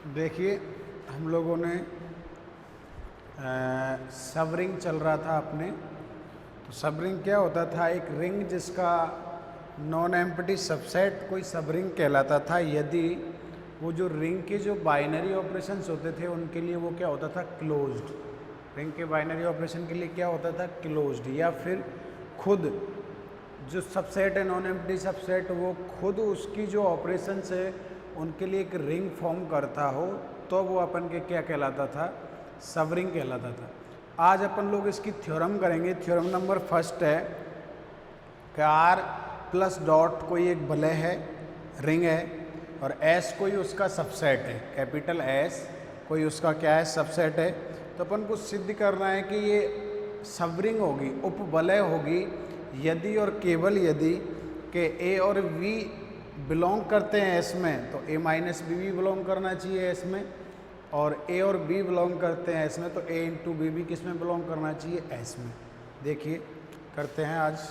देखिए, हम लोगों ने सबरिंग चल रहा था अपने। तो सबरिंग क्या होता था? एक रिंग जिसका नॉन एम्प्टी सबसेट कोई सबरिंग कहलाता था, यदि वो जो रिंग के जो बाइनरी ऑपरेशंस होते थे उनके लिए वो क्या होता था? क्लोज्ड। रिंग के बाइनरी ऑपरेशन के लिए क्या होता था? क्लोज्ड। या फिर खुद जो सबसेट है नॉन एम्प्टी सबसेट, वो खुद उसकी जो ऑपरेशंस है उनके लिए एक रिंग फॉर्म करता हो, तो वो अपन के क्या कहलाता था? सबरिंग कहलाता था। आज अपन लोग इसकी थ्योरम करेंगे। थ्योरम नंबर फर्स्ट है कि आर प्लस डॉट कोई एक वलय है, रिंग है, और एस कोई उसका सबसेट है, कैपिटल एस कोई उसका क्या है? सबसेट है। तो अपन को सिद्ध करना है कि ये सबरिंग होगी, उपवलय होगी, यदि और केवल यदि के ए और वी बिलोंग करते हैं एस में, तो ए माइनस बी भी बिलोंग करना चाहिए एस में, और ए और बी बिलोंग करते हैं एस में, तो ए इंटू बी भी किस में बिलोंग करना चाहिए? एस में। देखिए करते हैं आज।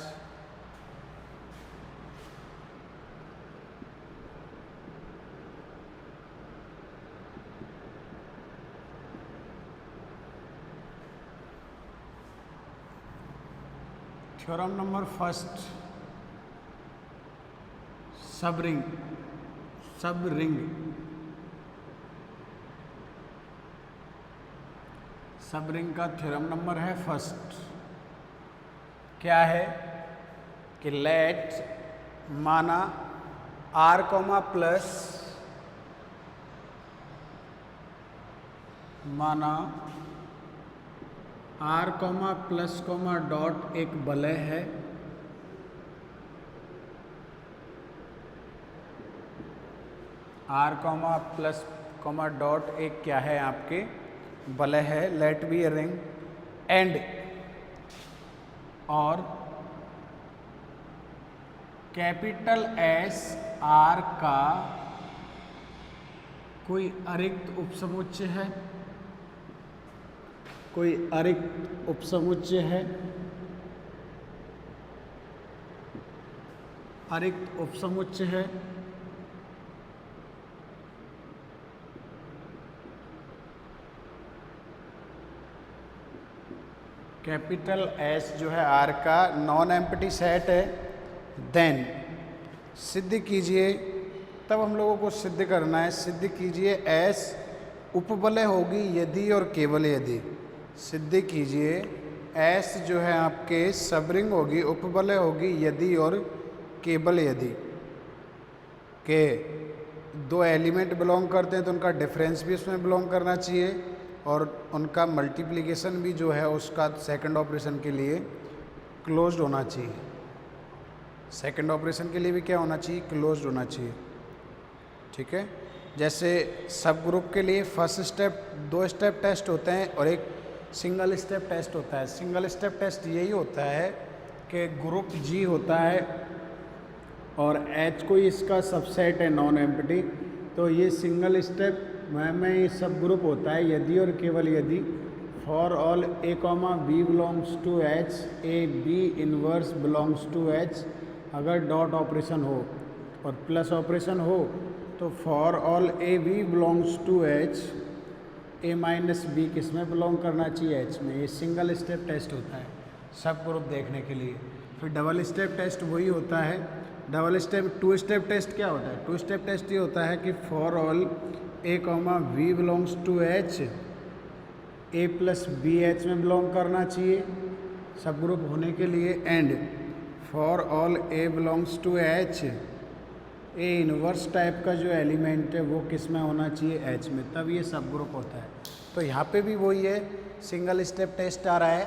Theorem number first, subring. Subring subring का थ्योरम नंबर है फर्स्ट। क्या है कि लेट माना आर कॉमा प्लस, माना R comma plus comma dot एक वलय है, R comma plus comma dot एक क्या है? आपके वलय है। Let be a ring and, और कैपिटल एस आर का कोई अरिक्त उपसमुच्चय है, कोई अरिक्त उपसमुच्चय है, अरिक्त उपसमुच्चय है, कैपिटल एस जो है आर का नॉन एम्प्टी सेट है। देन सिद्ध कीजिए, तब हम लोगों को सिद्ध करना है। सिद्ध कीजिए एस उपवलय होगी यदि और केवल यदि। सिद्ध कीजिए एस जो है आपके सबरिंग होगी, उपवलय होगी यदि और केवल यदि के दो एलिमेंट बिलोंग करते हैं तो उनका डिफरेंस भी उसमें बिलोंग करना चाहिए, और उनका मल्टीप्लिकेशन भी जो है उसका सेकंड ऑपरेशन के लिए क्लोज्ड होना चाहिए। सेकंड ऑपरेशन के लिए भी क्या होना चाहिए? क्लोज्ड होना चाहिए। ठीक है। जैसे सब ग्रुप के लिए फर्स्ट स्टेप, दो स्टेप टेस्ट होते हैं और एक सिंगल स्टेप टेस्ट होता है। सिंगल स्टेप टेस्ट यही होता है कि ग्रुप जी होता है और एच कोई इसका सबसेट है नॉन एम्प्टी, तो ये सिंगल स्टेप में ये सब ग्रुप होता है यदि और केवल यदि for all a comma b belongs to H, a b inverse belongs to H, अगर डॉट ऑपरेशन हो और प्लस ऑपरेशन हो तो for all a b belongs to H, a minus b किस में बिलोंग करना चाहिए? एच में। ये सिंगल स्टेप टेस्ट होता है सब ग्रुप देखने के लिए। फिर डबल स्टेप टेस्ट वही होता है। Double step, two step test क्या होता है? टू स्टेप टेस्ट ये होता है कि for all a comma we belongs to H, a plus b H में बिलोंग करना चाहिए सब ग्रुप होने के लिए, and for all a belongs to H, a inverse type का जो एलिमेंट है वो किस में होना चाहिए? एच में। तब ये सब ग्रुप होता है। तो यहाँ पे भी वही है, सिंगल स्टेप टेस्ट आ रहा है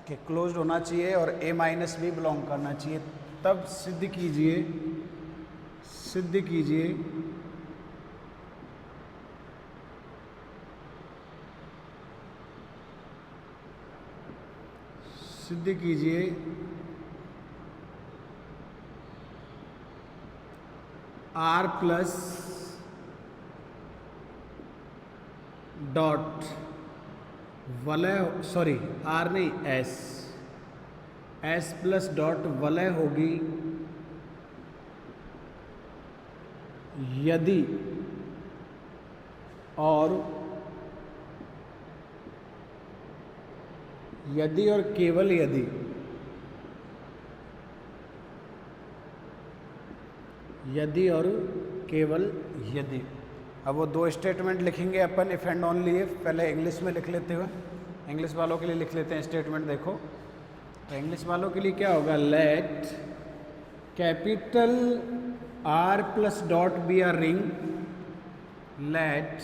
कि क्लोज्ड होना चाहिए और ए माइनस भी बिलोंग करना चाहिए। तब सिद्ध कीजिए, सिद्ध कीजिए सिद्ध कीजिए आर प्लस डॉट वलय, सॉरी आर नहीं, एस प्लस डॉट वलय होगी यदि और यदि और केवल यदि और केवल यदि। अब वो दो स्टेटमेंट लिखेंगे अपन, इफ एंड ओनली इफ। पहले इंग्लिश में लिख लेते हुए, इंग्लिश वालों के लिए लिख लेते हैं स्टेटमेंट। देखो तो इंग्लिश वालों के लिए क्या होगा, let capital R plus dot be R ring, let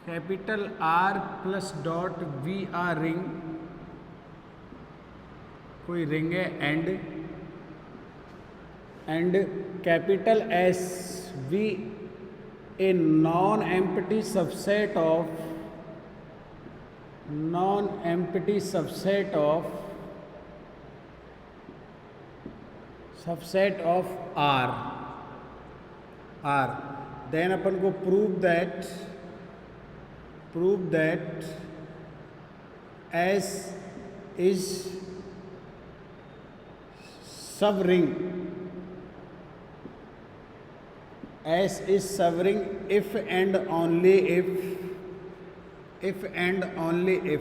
capital R plus dot be R ring, कोई रिंग है, and capital S be a non empty subset of R. Then अपन को prove that S is sub ring, S is subring if and only if।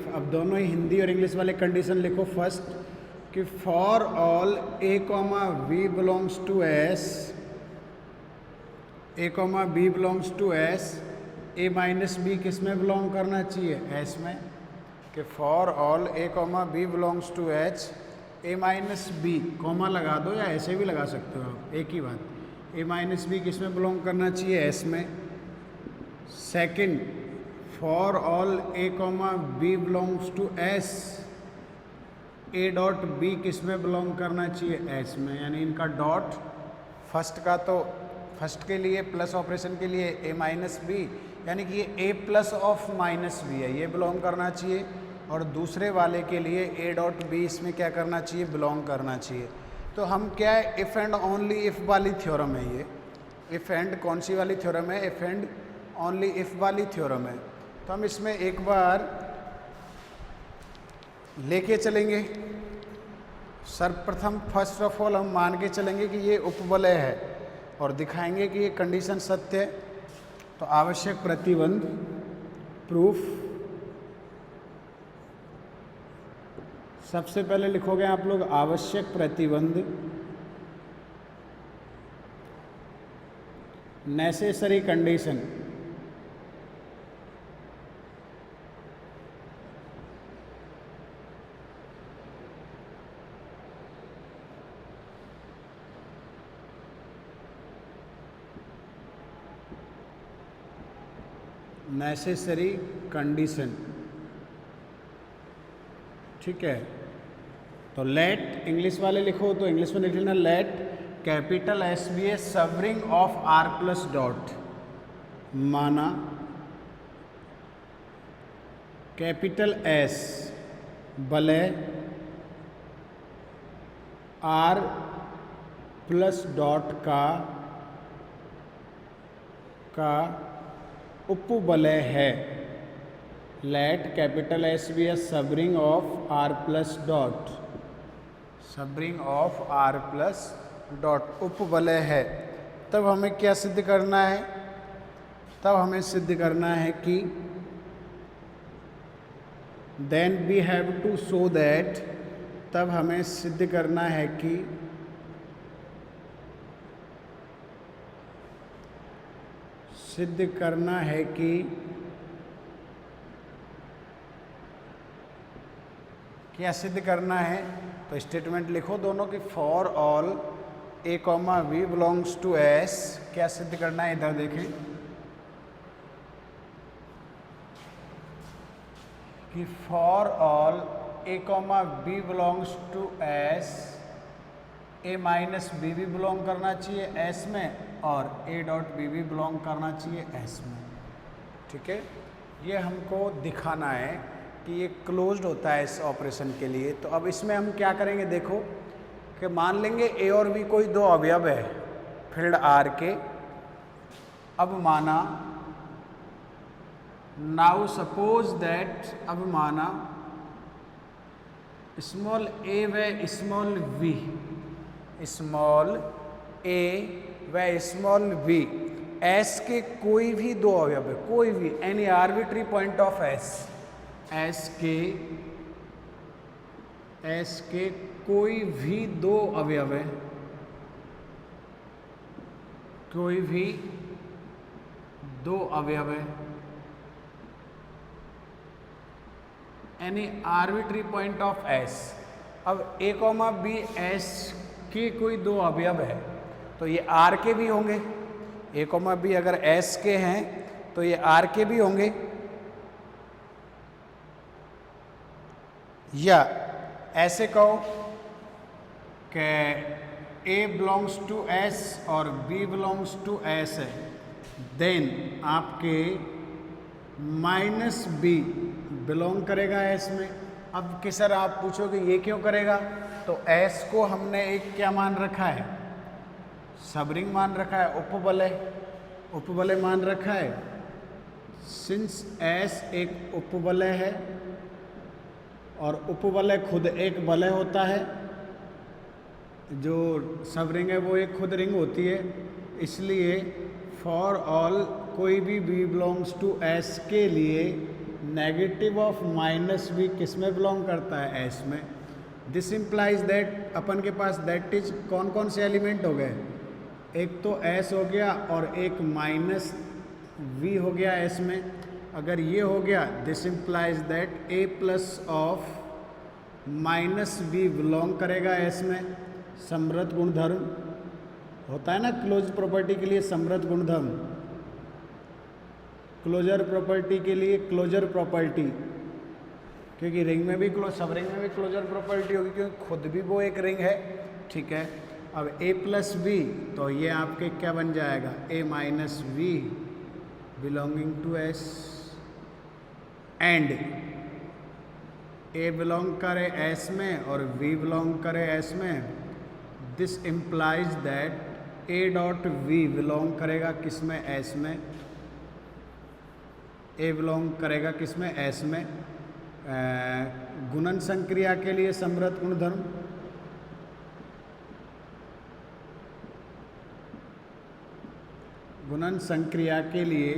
अब दोनों ही हिंदी और English वाले condition लिखो। First कि for all a, b belongs to S, a minus b किस में बिलोंग करना चाहिए, S में। कि for all a, b belongs to H, a minus b, comma लगा दो या ऐसे भी लगा सकते हो आप, एक ही बात। ए माइनस बी किस में बिलोंग करना चाहिए, एस में। Second, for all a comma b belongs to S, a dot b किस में बिलोंग करना चाहिए, एस में। यानी इनका डॉट फर्स्ट का तो फर्स्ट के लिए प्लस ऑपरेशन के लिए ए माइनस बी, यानी कि ये ए प्लस ऑफ माइनस बी है, ये बिलोंग करना चाहिए। और दूसरे वाले के लिए ए डॉट बी इसमें क्या करना चाहिए, बिलोंग करना चाहिए। तो हम क्या है, इफ़ एंड ओनली इफ़ वाली थ्योरम है ये। इफ़ एंड कौन सी वाली थ्योरम है, इफ़ एंड ओनली इफ़ वाली थ्योरम है। तो हम इसमें एक बार लेके चलेंगे। सर्वप्रथम फर्स्ट ऑफ ऑल हम मान के चलेंगे कि ये उपवलय है और दिखाएंगे कि ये कंडीशन सत्य है। तो आवश्यक प्रतिबंध प्रूफ, सबसे पहले लिखोगे आप लोग आवश्यक प्रतिबंध, नेसेसरी कंडीशन। नेसेसरी कंडीशन, ठीक है। तो लेट, इंग्लिश वाले लिखो तो इंग्लिश में लिख लेना, let capital S be a subring of R plus dot. माना कैपिटल एस वलय आर प्लस डॉट का उपवलय है। Let capital S be a subring of R plus dot, subring of R plus dot उपवलय है। तब हमें क्या सिद्ध करना है, तब हमें सिद्ध करना है कि then we have to show that, तब हमें सिद्ध करना है कि क्या सिद्ध करना है। तो स्टेटमेंट लिखो दोनों कि for all a comma we belongs to S, क्या सिद्ध करना है, इधर देखें कि for all a comma b belongs to S, a minus b भी बिलोंग करना चाहिए एस में और ए डॉट बी भी बिलोंग करना चाहिए एस में। ठीक है, ये हमको दिखाना है कि ये क्लोज्ड होता है इस ऑपरेशन के लिए। तो अब इसमें हम क्या करेंगे, देखो कि मान लेंगे ए और बी कोई दो अवयव है फील्ड आर के। अब माना नाउ सपोज दैट, अब माना स्मॉल ए व स्मॉल वी, स्मॉल ए व स्मॉल वी एस के कोई भी दो अवयव है, कोई भी any arbitrary point of S, S के कोई भी दो अवयव है, कोई भी दो अवयव है, any arbitrary point of S. अब ए कॉमा बी एस के कोई दो अवयव है तो ये आर के भी होंगे, ए कॉमा बी अगर एस के हैं तो ये आर के भी होंगे, या ऐसे कहो कि ए बिलोंग्स टू एस और बी बिलोंग्स टू एस है, देन आपके माइनस बी बिलोंग करेगा एस में। अब कि सर आप पूछोगे ये क्यों करेगा, तो एस को हमने एक क्या मान रखा है, सबरिंग मान रखा है, उपवलय मान रखा है। सिंस एस एक उपवलय है और उपवलय खुद एक वलय होता है, जो सबरिंग है वो एक खुद रिंग होती है, इसलिए फॉर ऑल कोई भी बी बिलोंग्स टू एस के लिए नेगेटिव ऑफ माइनस बी किस में बिलोंग करता है, एस में। दिस इम्प्लाइज दैट अपन के पास दैट इज कौन कौन से एलिमेंट हो गए, एक तो एस हो गया और एक माइनस वी हो गया एस में। अगर ये हो गया this implies that a plus of minus b belong करेगा एस में। समृद्ध गुणधर्म होता है ना क्लोज प्रॉपर्टी के लिए, समृद्ध गुणधर्म, क्लोजर प्रॉपर्टी के लिए क्लोजर प्रॉपर्टी, क्योंकि रिंग में भी सब रिंग में भी क्लोजर प्रॉपर्टी होगी क्योंकि खुद भी वो एक रिंग है, ठीक है। अब a प्लस बी तो ये आपके क्या बन जाएगा, a minus v belonging to S, and a belong करे एस में और v बिलोंग करे एस में। This implies that a dot v belong करेगा किस में, एस में, a बिलोंग करेगा किस में, एस में। गुणन संक्रिया के लिए समृद्ध गुणधर्म, गुणन संक्रिया के लिए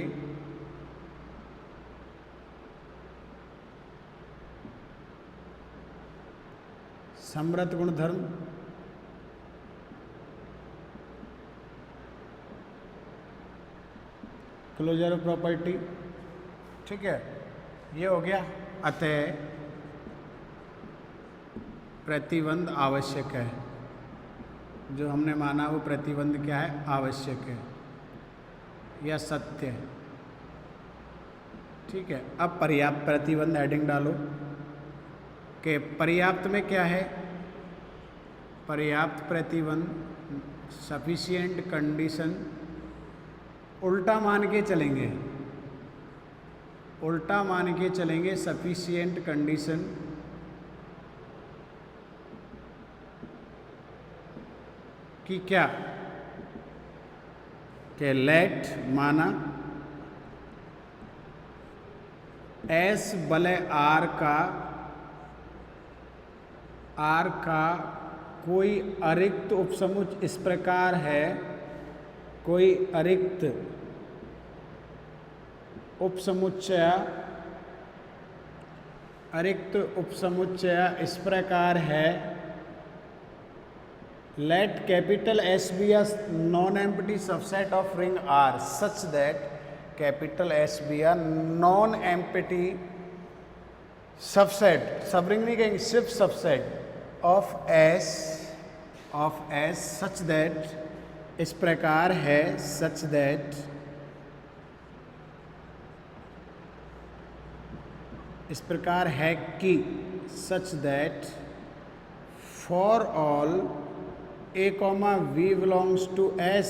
समृद्ध गुणधर्म, क्लोजर प्रॉपर्टी, ठीक है, ये हो गया। अतः प्रतिबंध आवश्यक है, जो हमने माना वो प्रतिबंध क्या है, आवश्यक है या सत्य है, ठीक है। अब पर्याप्त प्रतिबंध हेडिंग डालो कि पर्याप्त में क्या है, पर्याप्त प्रतिबंध सफिशिएंट कंडीशन, उल्टा मान के चलेंगे, उल्टा मान के चलेंगे सफिशिएंट कंडीशन कि क्या, कि लेट माना एस बले आर का कोई अरिक्त उपसमुच्चय इस प्रकार है, कोई अरिक्त उपसमुच्चय इस प्रकार है। Let capital S be a non-empty subset of ring R such that capital S be a non-empty subset, subring नहीं कहेंगे, सिर्फ subset of S such that इस प्रकार है, सच दैट इस प्रकार है कि, such that for all a comma v belongs to s,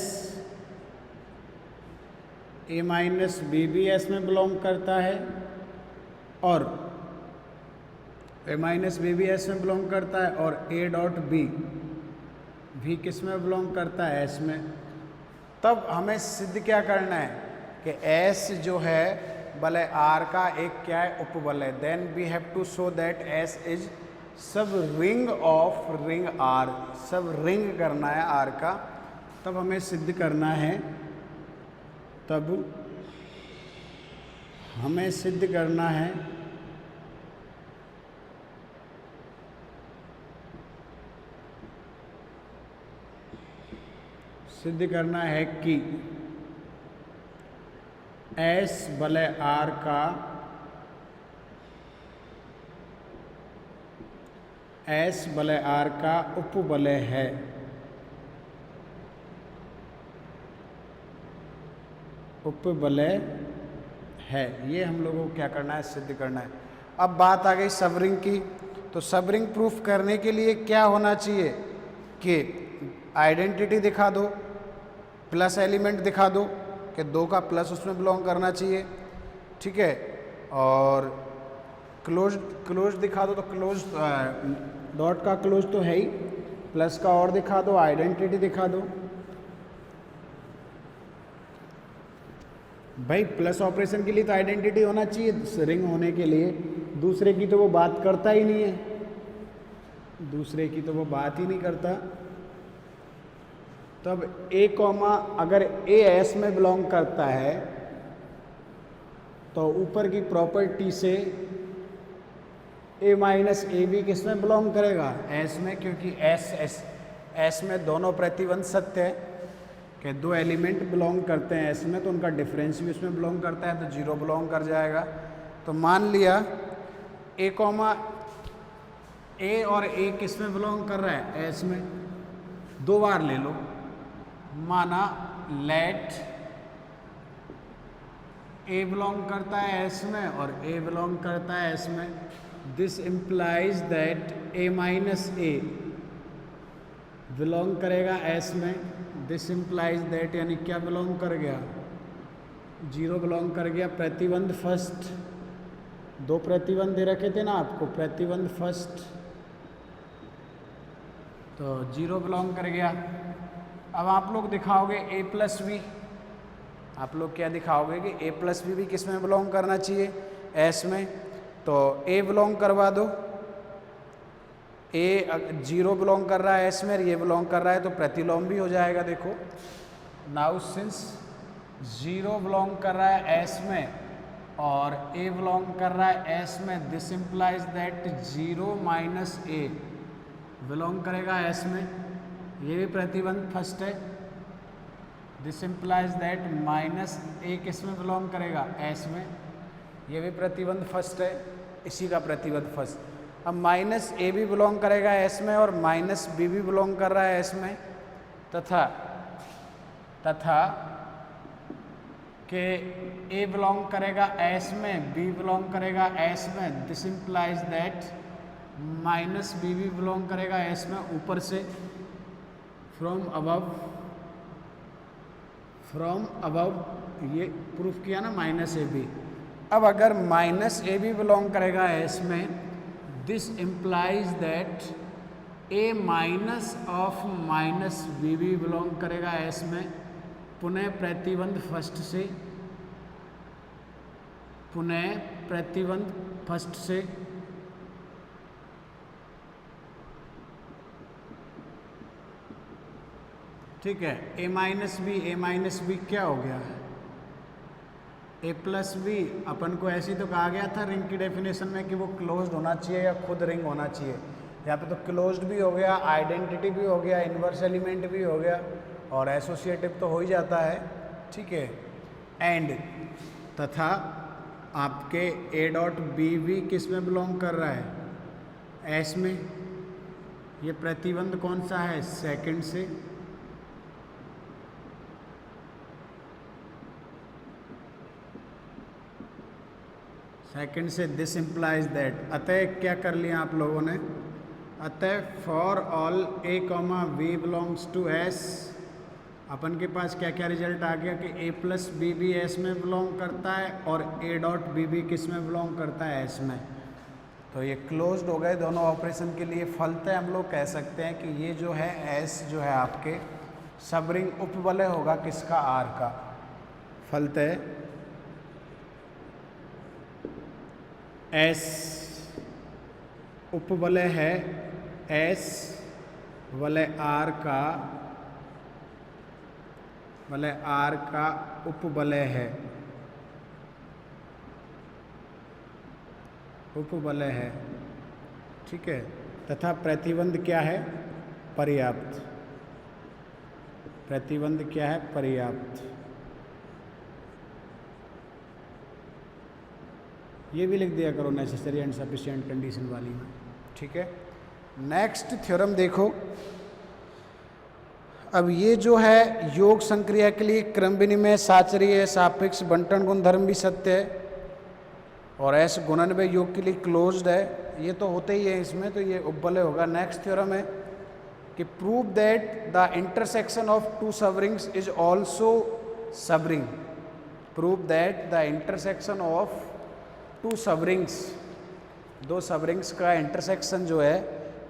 a minus b भी एस में बिलोंग करता है और a माइनस बी भी एस में बिलोंग करता है और a डॉट बी भी किस में बिलोंग करता है, एस में। तब हमें सिद्ध क्या करना है कि s जो है वलय R का एक क्या है, उपवलय। Then we have to show that S is sub ring of ring R, sub ring करना है R का। तब हमें सिद्ध करना है तब हमें सिद्ध करना है कि S बले R का उपवलय है। उपवलय है, ये हम लोगों को क्या करना है, सिद्ध करना है। अब बात आ गई सबरिंग की। तो सबरिंग प्रूफ करने के लिए क्या होना चाहिए कि आइडेंटिटी दिखा दो, प्लस एलिमेंट दिखा दो कि 2 का प्लस उसमें बिलोंग करना चाहिए, ठीक है, और क्लोज दिखा दो, तो क्लोज डॉट का क्लोज तो है ही, प्लस का और दिखा दो, आइडेंटिटी दिखा दो। भाई प्लस ऑपरेशन के लिए तो आइडेंटिटी होना चाहिए रिंग होने के लिए, दूसरे की तो वो बात करता ही नहीं है, दूसरे की तो वो बात ही नहीं करता। तो अब ए कॉमा अगर ए एस में बिलोंग करता है तो ऊपर की प्रॉपर्टी से ए माइनस ए बी किस में बिलोंग करेगा, एस में, क्योंकि एस में दोनों प्रतिबंध सत्य है कि 2 एलिमेंट बिलोंग करते हैं एस में, तो उनका डिफरेंस भी उसमें बिलोंग करता है, तो 0 बिलोंग कर जाएगा। तो मान लिया ए कॉमा ए और ए किस में बिलोंग कर रहा है, एस में। 2 बार ले लो, माना लेट ए बिलोंग करता है एस में और ए बिलोंग करता है एस में। This implies that a minus A belong करेगा एस में। दिस इम्प्लाइज दैट यानी क्या बिलोंग कर गया, 0 बिलोंग कर गया। प्रतिबंध फर्स्ट, 2 प्रतिबंध दे रखे थे ना आपको, प्रतिबंध फर्स्ट, तो 0 बिलोंग कर गया। अब आप लोग दिखाओगे ए प्लस बी, आप लोग क्या दिखाओगे कि ए प्लस बी भी किस में बिलोंग करना चाहिए, एस में। तो ए बिलोंग करवा दो, ए 0 बिलोंग कर रहा है एस में, ये बिलोंग कर रहा है, तो प्रतिलोम भी हो जाएगा। देखो नाउ सिंस 0 बिलोंग कर रहा है एस में और ए बिलोंग कर रहा है एस में, this implies that 0 minus A belong करेगा एस में, ये भी प्रतिबंध फर्स्ट है। दिस इम्प्लाइज दैट माइनस ए किस में बिलोंग करेगा, एस में, ये भी प्रतिबंध फर्स्ट है, इसी का प्रतिबंध फर्स्ट। अब माइनस ए भी बिलोंग करेगा एस में और माइनस बी भी बिलोंग कर रहा है एस में, तथा के ए बिलोंग करेगा एस में, बी बिलोंग करेगा एस में, this implies that minus b भी बिलोंग करेगा एस में। ऊपर से फ्रॉम अबव ये प्रूफ किया ना, माइनस ए बी। अब अगर माइनस ए बी बिलोंग करेगा एस में, this implies that a minus of minus b भी बिलोंग करेगा एस में। पुनः प्रतिबंध फर्स्ट से, पुनः प्रतिबंध फर्स्ट से, ठीक है। ए माइनस बी क्या हो गया, ए प्लस बी। अपन को ऐसे ही तो कहा गया था रिंग की डेफिनेशन में कि वो क्लोज्ड होना चाहिए या खुद रिंग होना चाहिए। यहाँ पे तो क्लोज्ड भी हो गया, आइडेंटिटी भी हो गया, इन्वर्स एलिमेंट भी हो गया और एसोसिएटिव तो हो ही जाता है, ठीक है। एंड तथा आपके ए डॉट बी भी किस में बिलोंग कर रहा है, एस में। ये प्रतिबंध कौन सा है, सेकंड से। सेकंड से दिस इम्प्लाइज दैट। अतः क्या कर लिया आप लोगों ने, अतः for all a comma we belongs to S, अपन के पास क्या क्या रिजल्ट आ गया कि ए प्लस बी भी एस में बिलोंग करता है और ए डॉट बी भी किस में बिलोंग करता है, एस में। तो ये क्लोज्ड हो गए दोनों ऑपरेशन के लिए। फलतः हम लोग कह सकते हैं कि ये जो है एस जो है आपके सबरिंग उपवलय होगा किसका, आर का। फलतः एस उपवलय है एस वलय आर का वलय आर का उपवलय है, उपवलय है, ठीक है, तथा प्रतिबंध क्या है, पर्याप्त। प्रतिबंध क्या है, पर्याप्त। ये भी लिख दिया करो नेसेसरी एंड सफिशिएंट कंडीशन वाली में, ठीक है। नेक्स्ट थ्योरम देखो। अब ये जो है योग संक्रिया के लिए क्रम विनिमय, साचर्य, सापेक्ष बंटन गुणधर्म भी सत्य है, और एस गुणनवय योग के लिए क्लोज्ड है, ये तो होते ही है इसमें, तो ये उपवलय होगा। नेक्स्ट थ्योरम है कि prove that the intersection of two subrings is also subring. Prove that the intersection of two subrings, दो सबरिंग्स का इंटरसेक्शन जो है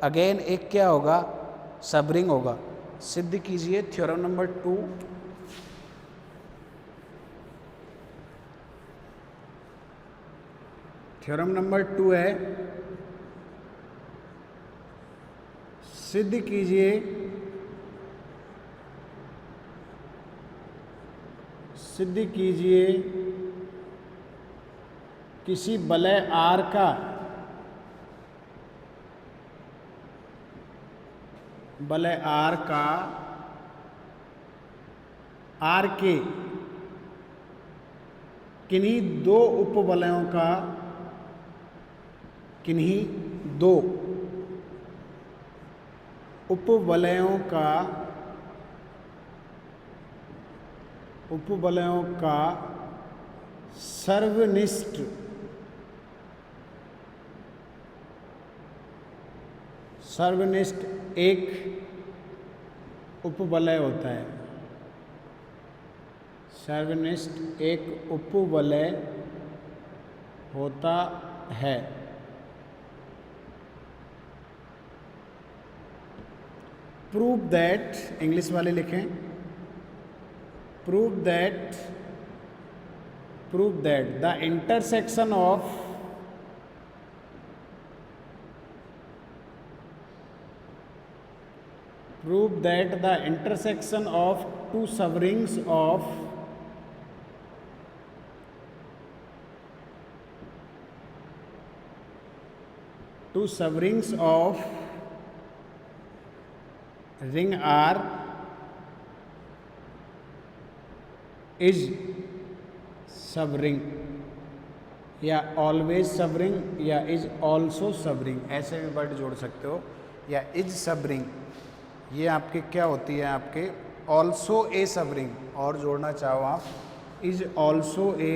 अगेन एक क्या होगा, सबरिंग होगा। सिद्ध कीजिए थ्योरम नंबर 2। थ्योरम नंबर 2 है, सिद्ध कीजिए, सिद्ध कीजिए किसी वलय आर का वलय आर का आर के किन्हीं दो उपवलयों का, किन्हीं दो उपवलयों का, उपवलयों का सर्वनिष्ठ, सर्वनिष्ठ एक उपवलय होता है, सर्वनिष्ठ एक उपवलय होता है। प्रूव दैट, इंग्लिश वाले लिखें, prove that the intersection of prove that the intersection of two sovereigns of ring R is subring, या always subring, या is also subring, ऐसे भी वर्ड जोड़ सकते हो, या is subring, ये आपके क्या होती है, आपके ऑल्सो ए सबरिंग, और जोड़ना चाहो आप इज ऑल्सो ए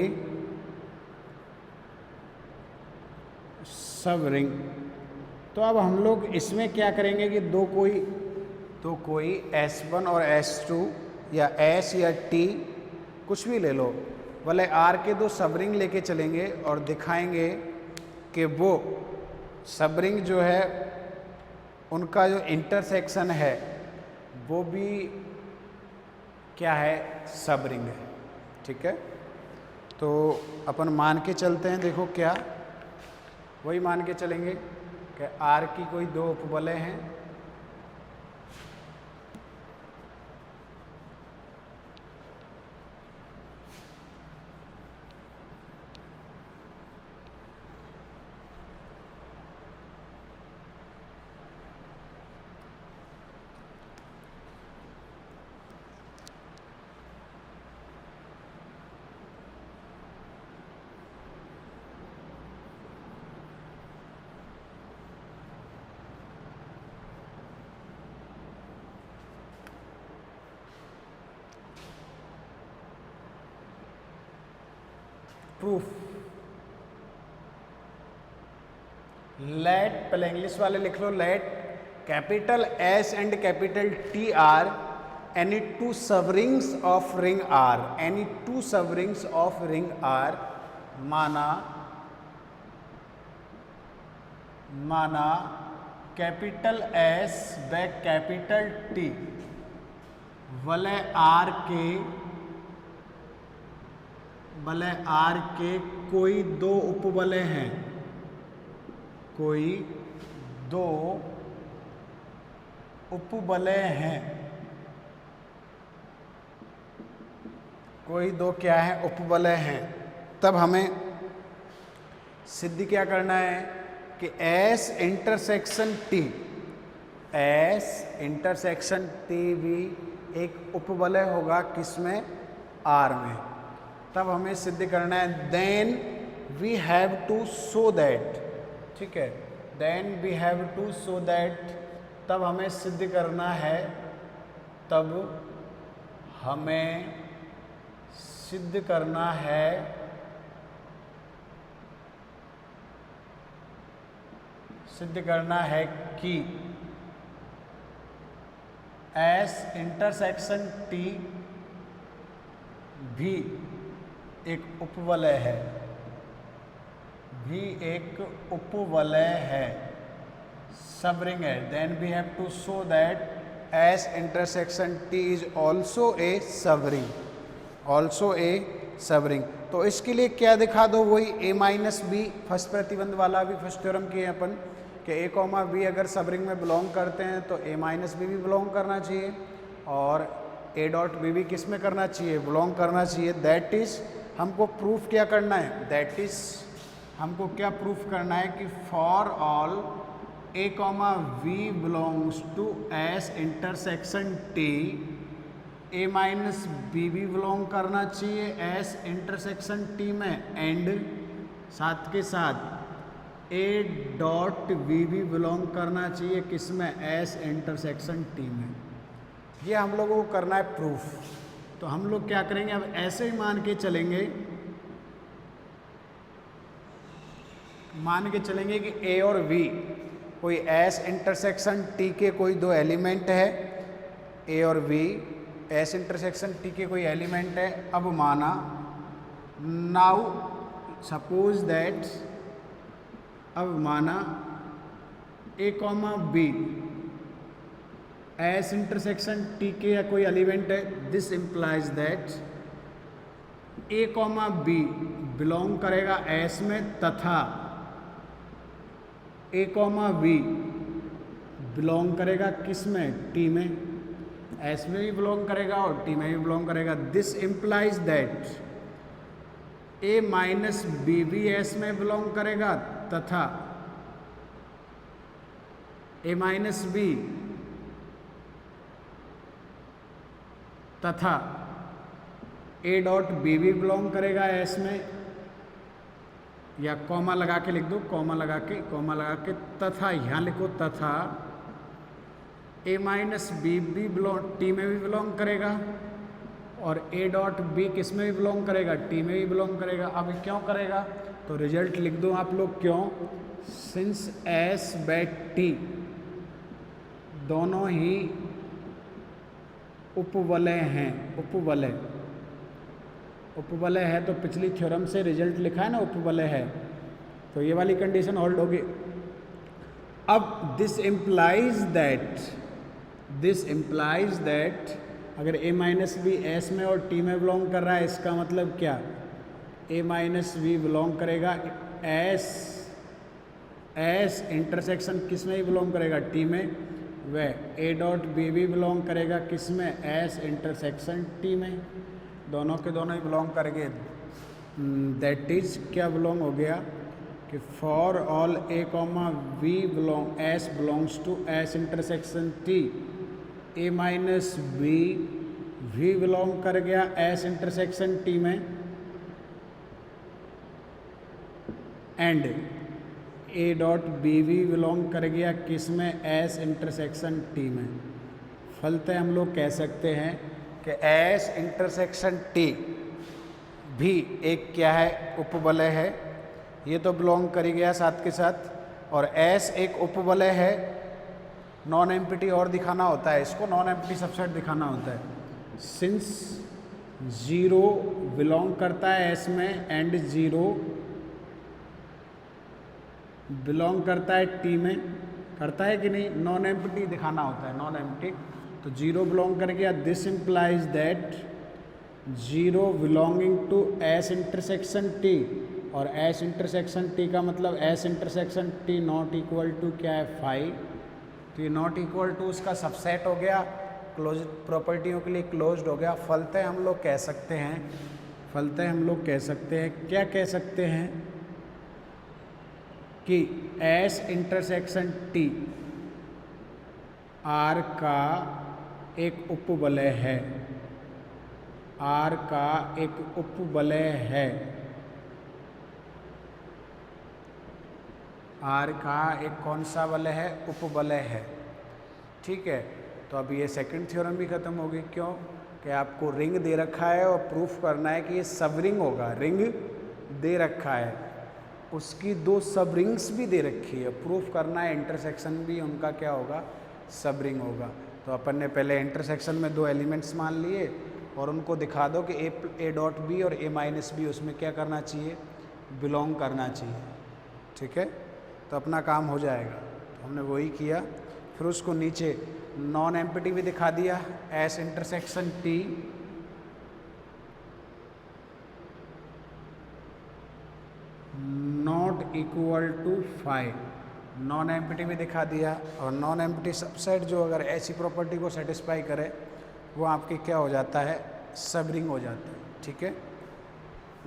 सबरिंग। तो अब हम लोग इसमें क्या करेंगे कि दो कोई S1 और S2 या S या T कुछ भी ले लो, भले R के दो सबरिंग लेके चलेंगे और दिखाएंगे कि वो सबरिंग जो है उनका जो इंटरसेक्शन है वो भी क्या है, सबरिंग है, ठीक है। तो अपन मान के चलते हैं, देखो क्या, वही मान के चलेंगे कि R की कोई दो उपवलय हैं, प्रूफ। लेट, पहले इंग्लिश वाले लिख लो, let capital S and capital T are any two subrings of ring R, any two subrings of ring R, माना कैपिटल S व कैपिटल T वलय R के कोई दो उपवलय हैं, कोई दो उपवलय हैं, कोई दो क्या है, उपवलय हैं, तब हमें सिद्ध क्या करना है कि S intersection T, S intersection T भी एक उपवलय होगा किसमें, R में। तब हमें सिद्ध करना है then we have to show that, ठीक है, then we have to show that, तब हमें सिद्ध करना है, तब हमें सिद्ध करना है कि S इंटरसेक्शन T भी एक उपवलय है, सबरिंग है। Then we have to show that S intersection T is also a subring, तो इसके लिए क्या दिखा दो, वही A माइनस बी, फर्स्ट प्रतिबंध वाला भी फर्स्ट थ्योरम किए अपन कि A कॉमा बी अगर सबरिंग में बिलोंग करते हैं तो A माइनस बी भी बिलोंग करना चाहिए और A डॉट बी भी किस में करना चाहिए, बिलोंग करना चाहिए। दैट इज हमको प्रूफ क्या करना है, दैट इज हमको क्या प्रूफ करना है कि for all A comma we belongs to S intersection T, A minus b भी बिलोंग करना चाहिए S इंटरसेक्शन T में, एंड साथ के साथ A डॉट बी भी बिलोंग करना चाहिए किसमें, S इंटरसेक्शन T में। ये हम लोगों को करना है प्रूफ। तो हम लोग क्या करेंगे, अब ऐसे ही मान के चलेंगे कि A और V कोई S इंटरसेक्शन T के कोई दो एलिमेंट है, A और V S इंटरसेक्शन T के कोई एलिमेंट है। अब माना नाउ सपोज दैट, अब माना A comma b S intersection T के या कोई एलिमेंट है, this implies that A comma b belong करेगा S में तथा A कॉमा बी बिलोंग करेगा किस में, T में, S में भी बिलोंग करेगा और T में भी बिलोंग करेगा। This implies that A minus b भी S में बिलोंग करेगा तथा A माइनस बी तथा A डॉट बी भी बिलोंग करेगा S में, या कॉमा लगा के लिख दो, कॉमा लगा के तथा यहाँ लिखो तथा A माइनस बी भी बिलोंग T में भी बिलोंग करेगा और A डॉट बी किस में भी बिलोंग करेगा, T में भी बिलोंग करेगा। अब क्यों करेगा, तो रिजल्ट लिख दो आप लोग, क्यों, सिंस S बैट T दोनों ही उपवलय हैं, उपवलय है, तो पिछली थ्योरम से रिजल्ट लिखा है ना, उपवलय है, तो ये वाली कंडीशन होल्ड होगी। अब दिस इम्प्लाइज दैट अगर A माइनस बी S में और T में बिलोंग कर रहा है, इसका मतलब क्या, A माइनस बी बिलोंग करेगा S इंटरसेक्शन किस में ही बिलोंग करेगा, T में, वह A डॉट बी भी बिलोंग करेगा किस में, S इंटरसेक्शन T में, दोनों के दोनों ही बिलोंग करेंगे। दैट इज क्या बिलोंग हो गया कि for all A comma v belong S belongs to S intersection T, A minus b भी बिलोंग कर गया S इंटरसेक्शन T में, एंड A डॉट बी भी बिलोंग कर गया किस में, S इंटरसेक्शन T में। फलतः हम लोग कह सकते हैं कि S इंटरसेक्शन T भी एक क्या है, उपवलय है, ये तो बिलोंग कर ही गया साथ के साथ, और S एक उपवलय है, नॉन एम्प्टी और दिखाना होता है इसको, नॉन एम्प्टी सबसेट दिखाना होता है। सिंस 0 बिलोंग करता है S में एंड 0 बिलोंग करता है T में, करता है कि नहीं, नॉन एम्प्टी दिखाना होता है, नॉन एम्प्टी, तो 0 बिलोंग कर गया। This implies that 0 belonging to S intersection T, और S इंटरसेक्शन T का मतलब S intersection T not equal to क्या है, 5, तो ये नॉट इक्वल टू उसका सबसेट हो गया, क्लोज प्रॉपर्टियों के लिए क्लोज्ड हो गया। फलतः हम लोग कह सकते हैं क्या कह सकते हैं कि एस इंटरसेक्शन टी आर का एक उपवलय है, आर का एक उपवलय है, आर का एक कौन सा वलय है? उपवलय है। ठीक है, तो अब ये सेकंड थ्योरम भी खत्म होगी। क्यों? कि आपको रिंग दे रखा है और प्रूफ करना है कि ये सब रिंग होगा। रिंग दे रखा है, उसकी 2 सब रिंग्स भी दे रखी है, प्रूफ करना है इंटरसेक्शन भी उनका क्या होगा? सब रिंग होगा। तो अपन ने पहले इंटरसेक्शन में 2 एलिमेंट्स मान लिए और उनको दिखा दो कि ए डॉट बी और ए माइनस बी उसमें क्या करना चाहिए? बिलोंग करना चाहिए। ठीक है, तो अपना काम हो जाएगा। तो हमने वही किया। फिर उसको नीचे नॉन एम्प्टी भी दिखा दिया, S intersection T not equal to 5, nonempty भी दिखा दिया। और नॉन एम्प्टी सबसेट जो अगर ऐसी प्रॉपर्टी को सेटिस्फाई करे वो आपके क्या हो जाता है? सब रिंग हो जाता है। ठीक है,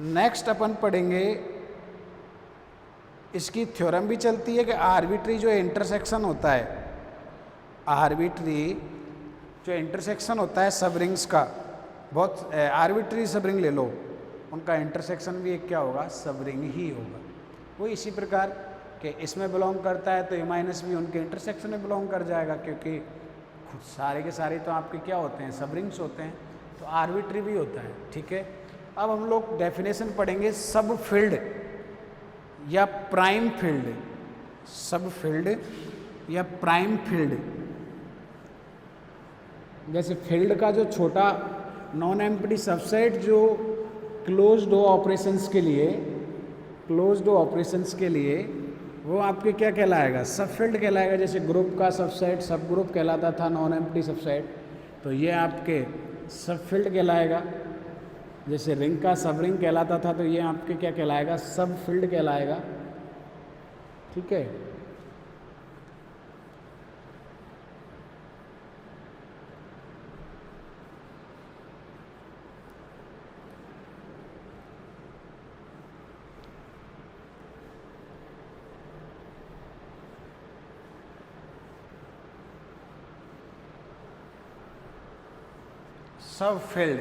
नेक्स्ट अपन पढ़ेंगे, इसकी थ्योरम भी चलती है कि आर्बिट्री जो इंटरसेक्शन होता है, आर्बिट्री जो इंटरसेक्शन होता है सब रिंग्स का, बहुत आर्बिट्री सब रिंग ले लो, उनका इंटरसेक्शन भी एक क्या होगा? सब रिंग ही होगा। वो इसी प्रकार कि इसमें बिलोंग करता है तो ए माइनस भी उनके इंटरसेक्शन में बिलोंग कर जाएगा, क्योंकि खुद सारे के सारे तो आपके क्या होते हैं? सब रिंग्स होते हैं। तो आर्बिट्री भी होता है। ठीक है, अब हम लोग डेफिनेशन पढ़ेंगे सब फील्ड या प्राइम फील्ड, सब फील्ड या प्राइम फील्ड। जैसे फील्ड का जो छोटा नॉन एम्प्टी सबसेट जो क्लोज्ड हो ऑपरेशंस के लिए, क्लोज्ड हो ऑपरेशंस के लिए वो आपके क्या कहलाएगा? सब फील्ड कहलाएगा। जैसे ग्रुप का सबसेट सब ग्रुप कहलाता था नॉन एम्प्टी सबसेट, तो ये आपके सब फील्ड कहलाएगा। जैसे रिंग का सब रिंग कहलाता था, तो ये आपके क्या कहलाएगा? सब फील्ड कहलाएगा। ठीक है, सब फील्ड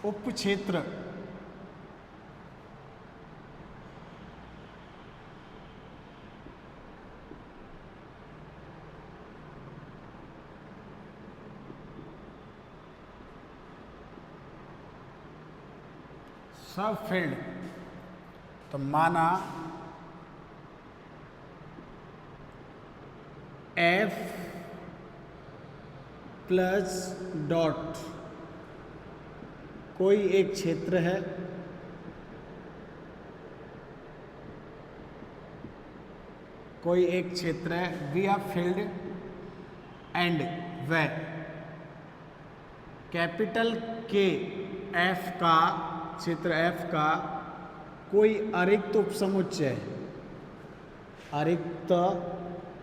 उपक्षेत्र सब फील्ड, तो माना एफ प्लस डॉट कोई एक क्षेत्र है, कोई एक क्षेत्र है we are field and way capital K F का क्षेत्र एफ का कोई अरिक्त उपसमुच्चय, अरिक्त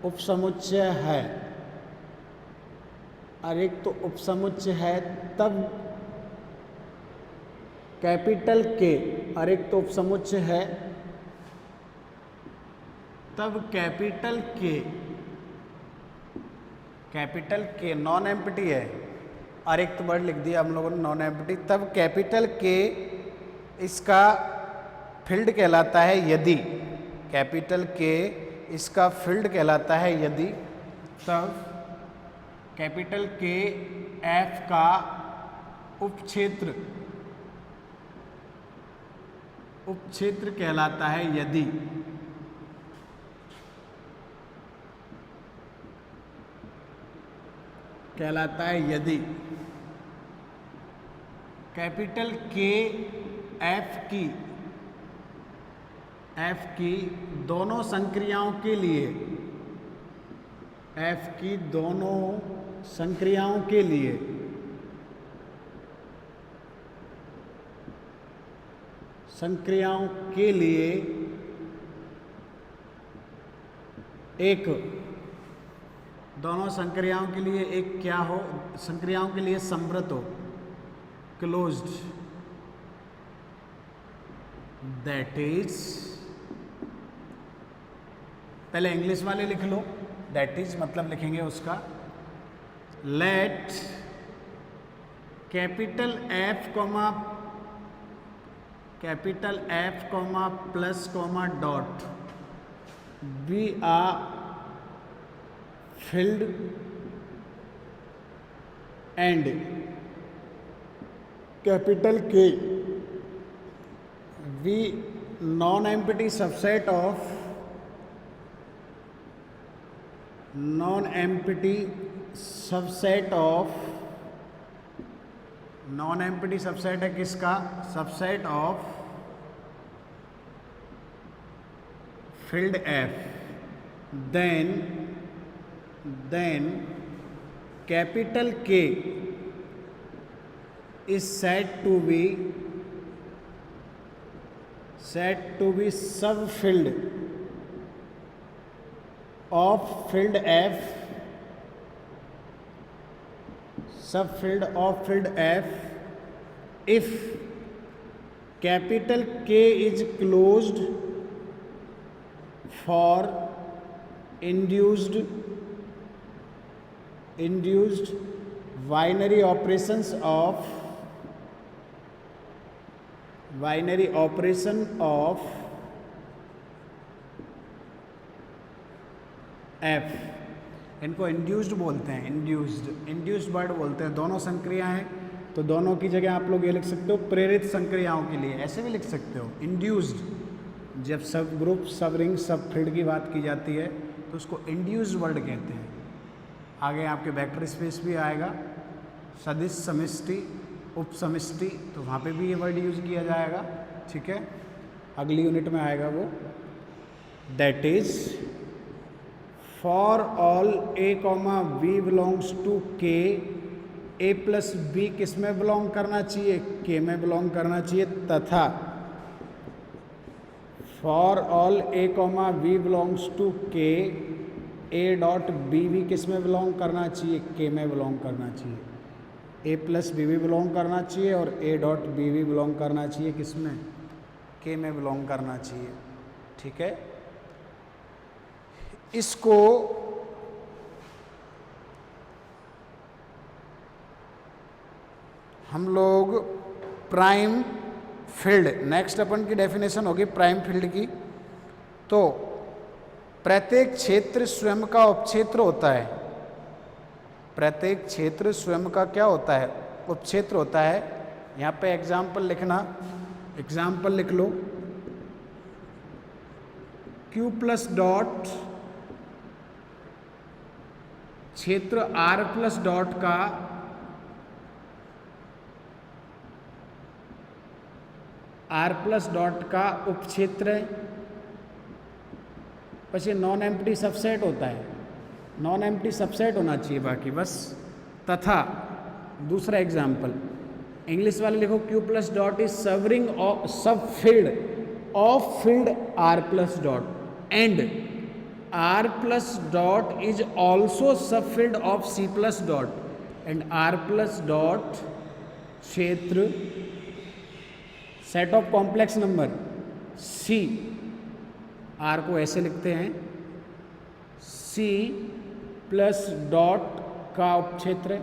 उपसमुच्चय है, अरिक्त उपसमुच्चय है, तब कैपिटल के अरिक्त उपसमुच्चय है, तब कैपिटल के नॉन एम्प्टी है, अरिक्त वर्ड लिख दिया हम लोगों ने नॉन एम्प्टी, तब कैपिटल के इसका फील्ड कहलाता है यदि, कैपिटल के इसका फील्ड कहलाता है यदि, तब कैपिटल के एफ का उपक्षेत्र कहलाता है यदि, कहलाता है यदि कैपिटल के एफ की दोनों संक्रियाओं के लिए, एफ की दोनों संक्रियाओं के लिए संक्रियाओं के लिए एक, दोनों संक्रियाओं के लिए एक क्या हो, संक्रियाओं के लिए समृत हो, क्लोज्ड, दैट इज, पहले इंग्लिश वाले लिख लो, दैट इज मतलब लिखेंगे उसका, let capital F comma plus comma dot be a filled and capital K V non-empty subset of non-empty subset है किसका, subset of filled F, then capital K is said to be subfield of filled F, if capital K is closed for induced binary operation of F, इनको induced बोलते हैं, induced word बोलते हैं। दोनों संक्रिया हैं तो दोनों की जगह आप लोग ये लिख सकते हो प्रेरित संक्रियाओं के लिए, ऐसे भी लिख सकते हो इंड्यूस्ड। जब सब ग्रुप, सब रिंग, सब फील्ड की बात की जाती है तो उसको इंड्यूस्ड वर्ड कहते हैं। आगे आपके वेक्टर स्पेस भी आएगा, सदिश समष्टि, उप समष्टि, तो वहाँ पे भी ये वर्ड यूज किया जाएगा, ठीक है, अगली यूनिट में आएगा वो। That is for all a comma b belongs to K, a plus B किस में बिलोंग करना चाहिए, के में बिलोंग करना चाहिए, तथा for all a comma b belongs to K, a dot b भी किस में बिलोंग करना चाहिए, के में बिलोंग करना चाहिए। ए प्लस बी भी बिलोंग करना चाहिए और ए डॉट बी भी बिलोंग करना चाहिए, किस में, के में बिलोंग करना चाहिए, ठीक है। इसको हम लोग प्राइम फील्ड, नेक्स्ट अपन की डेफिनेशन होगी प्राइम फील्ड की। तो प्रत्येक क्षेत्र स्वयं का उपक्षेत्र होता है, प्रत्येक क्षेत्र स्वयं का क्या होता है, उपक्षेत्र होता है। यहाँ पे एग्जाम्पल लिखना, एग्जाम्पल लिख लो, Q प्लस डॉट क्षेत्र R प्लस डॉट का उपक्षेत्र है। बस ये नॉन एम्प्टी सबसेट होता है, नॉन एम्प्टी सबसेट होना चाहिए बाकी बस। तथा दूसरा एग्जाम्पल इंग्लिश वाले लिखो, Q plus dot is subring sub field of field R plus dot and R plus dot is also sub field of C plus dot and R plus dot क्षेत्र set of complex number C, R को ऐसे लिखते हैं, C plus dot का उपक्षेत्र,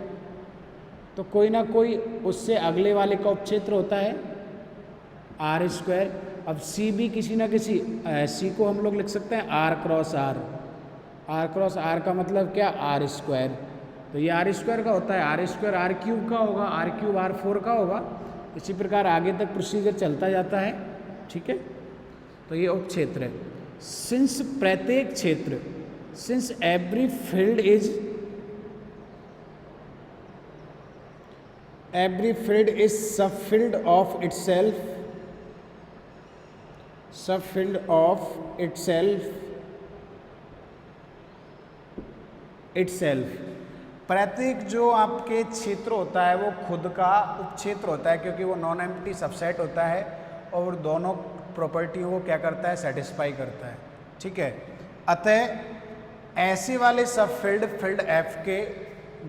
तो कोई ना कोई उससे अगले वाले का उपक्षेत्र होता है R स्क्वायर। अब C भी किसी ना किसी, C को हम लोग लिख सकते हैं R cross R, R cross R का मतलब क्या, R स्क्वायर। तो ये R स्क्वायर का होता है, R स्क्वायर R क्यूब का होगा, R क्यूब R4 का होगा। इसी प्रकार आगे तक प्रोसीजर चलता जाता है, ठीक है। तो ये उपक्षेत्र है। सिंस प्रत्येक क्षेत्र, since every field is subfield of itself, subfield of itself, प्रत्येक जो आपके क्षेत्र होता है वो खुद का उपक्षेत्र होता है, क्योंकि वो नॉन एम्प्टी सबसेट होता है और दोनों प्रॉपर्टियों को क्या करता है, सेटिस्फाई करता है। ठीक है, अतः ऐसे वाले सब फील्ड एफ के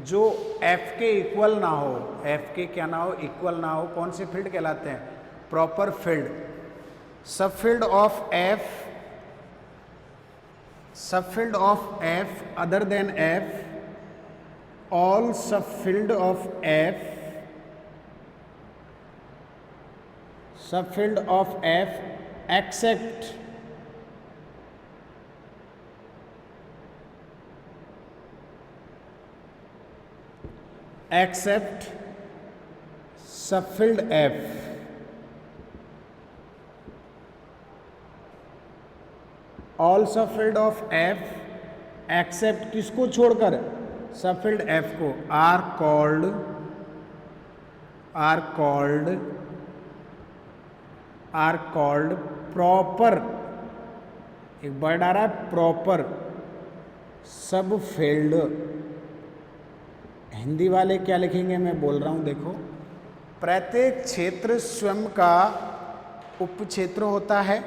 जो एफ के इक्वल ना हो, एफ के क्या ना हो, इक्वल ना हो, कौन से फील्ड कहलाते हैं, proper field. Subfield of F other than F, all subfield of F except subfield F, all subfield of F except किसको छोड़कर, सबफील्ड एफ को, आर कॉल्ड प्रॉपर, एक वर्ड आ रहा है प्रॉपर सबफील्ड। हिंदी वाले क्या लिखेंगे, मैं बोल रहा हूं, देखो। प्रत्येक क्षेत्र स्वयं का उपक्षेत्र होता है,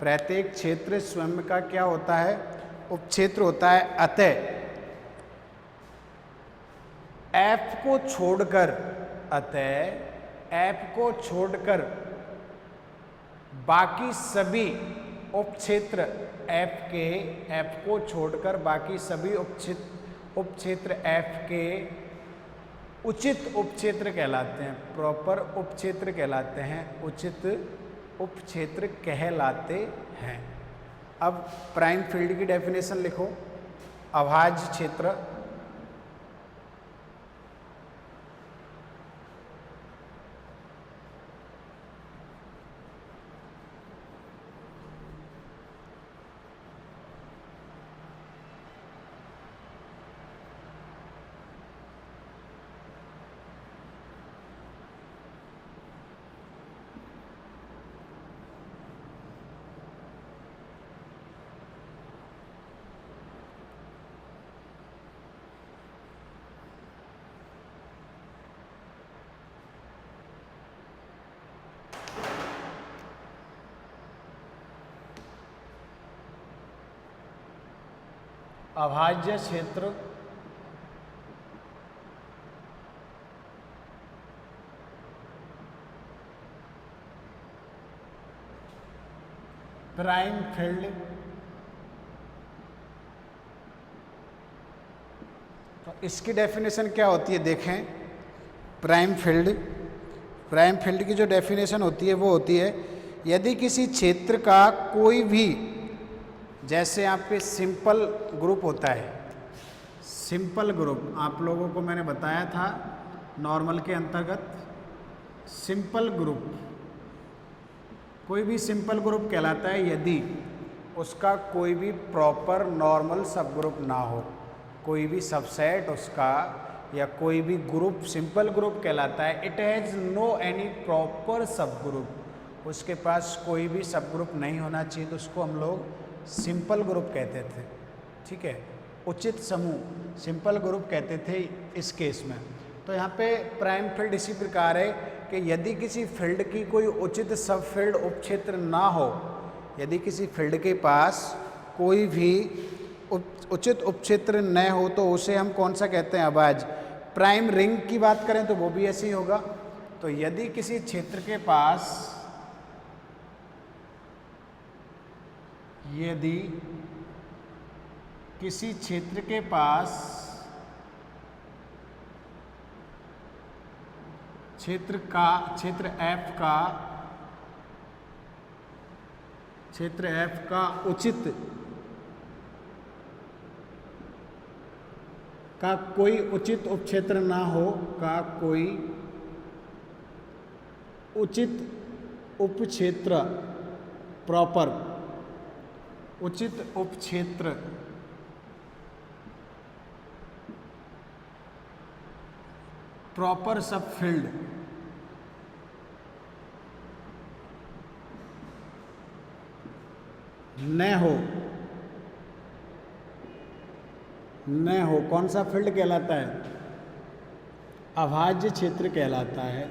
प्रत्येक क्षेत्र स्वयं का क्या होता है, उपक्षेत्र होता है। अतः एफ को छोड़कर बाकी सभी उपक्षेत्र एफ को छोड़कर बाकी सभी उपक्षेत्र एफ के उचित उपक्षेत्र कहलाते हैं, प्रॉपर उपक्षेत्र कहलाते हैं, उचित उपक्षेत्र कहलाते हैं। अब प्राइम फील्ड की डेफिनेशन लिखो। अभाज्य क्षेत्र अभाज्य क्षेत्र प्राइम फील्ड, तो इसकी डेफिनेशन क्या होती है, देखें। प्राइम फील्ड की जो डेफिनेशन होती है वो होती है, यदि किसी क्षेत्र का कोई भी, जैसे आपके सिंपल ग्रुप होता है, सिंपल ग्रुप आप लोगों को मैंने बताया था नॉर्मल के अंतर्गत, सिंपल ग्रुप, कोई भी सिंपल ग्रुप कहलाता है यदि उसका कोई भी प्रॉपर नॉर्मल सब ग्रुप ना हो, कोई भी सबसेट उसका या कोई भी ग्रुप सिंपल ग्रुप कहलाता है। It has no any proper subgroup, उसके पास कोई भी सब ग्रुप नहीं होना चाहिए, तो उसको हम लोग सिंपल ग्रुप कहते थे। ठीक है, उचित समूह सिंपल ग्रुप कहते थे इस केस में। तो यहाँ पे प्राइम फील्ड इसी प्रकार है कि यदि किसी फील्ड की कोई उचित सब फील्ड उपक्षेत्र ना हो, यदि किसी फील्ड के पास कोई भी उचित उपक्षेत्र न हो, तो उसे हम कौन सा कहते हैं, अभाज्य। प्राइम रिंग की बात करें तो वो भी ऐसे ही होगा। तो यदि किसी क्षेत्र के पास, यदि किसी क्षेत्र के पास क्षेत्र F का उचित का कोई उचित उपक्षेत्र ना हो, का कोई उचित उपक्षेत्र प्रॉपर, उचित उपक्षेत्र प्रॉपर सब फील्ड न हो, कौन सा फील्ड कहलाता है, अभाज्य क्षेत्र कहलाता है,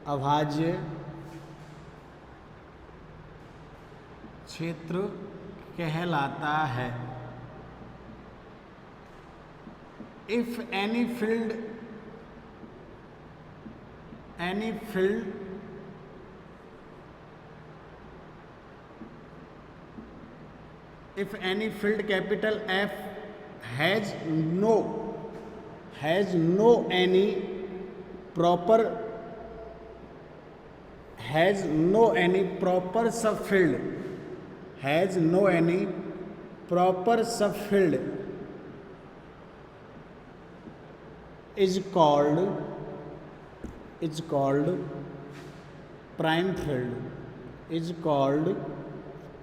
अभाज्य क्षेत्र कहलाता है। If any field if any field capital F has no any proper subfield is called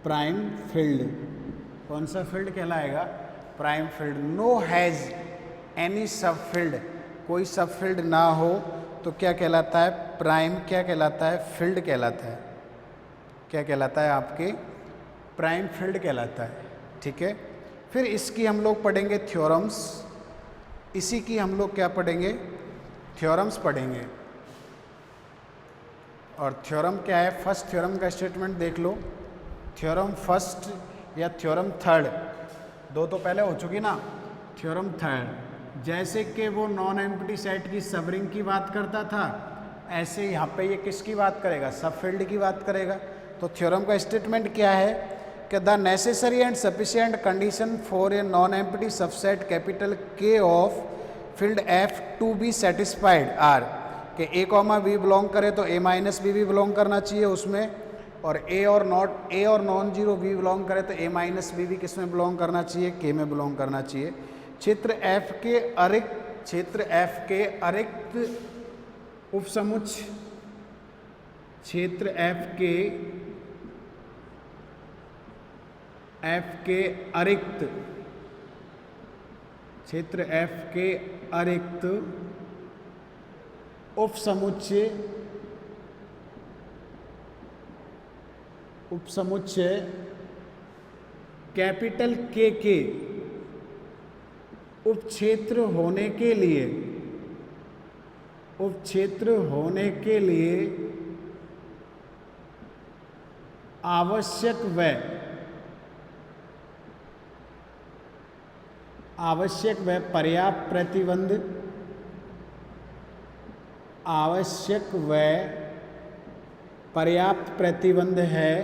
prime field। कौन सा फील्ड कहलाएगा? Prime field. Know has any सब फील्ड, कोई सब फील्ड ना हो तो क्या कहलाता है? प्राइम क्या कहलाता है? फील्ड कहलाता है। क्या कहलाता है? आपके प्राइम फील्ड कहलाता है। ठीक है, फिर इसकी हम लोग पढ़ेंगे थ्योरम्स। इसी की हम लोग क्या पढ़ेंगे? थ्योरम्स पढ़ेंगे। और थ्योरम क्या है? फर्स्ट थ्योरम का स्टेटमेंट देख लो। थ्योरम फर्स्ट या थ्योरम थर्ड, दो तो पहले हो चुकी ना। थ्योरम थर्ड, जैसे कि वो नॉन एम्प्टी सेट की सबरिंग की बात करता था, ऐसे यहाँ पे ये किसकी बात करेगा? सब फील्ड की बात करेगा। तो थ्योरम का स्टेटमेंट क्या है कि the necessary and sufficient condition for a non empty subset capital K of field F to be satisfied are, कि ए कॉमा बी बिलोंग करे तो ए माइनस बी भी बिलोंग करना चाहिए उसमें, और ए और नॉन जीरो बी बिलोंग करे तो ए माइनस बी भी किस में बिलोंग करना चाहिए? के में बिलोंग करना चाहिए। क्षेत्र एफ के अरिक्त उपसमुच्चय, क्षेत्र एफ के अरिक्त उपसमुच्चय कैपिटल के उपक्षेत्र होने के लिए आवश्यक व पर्याप्त प्रतिबंध है।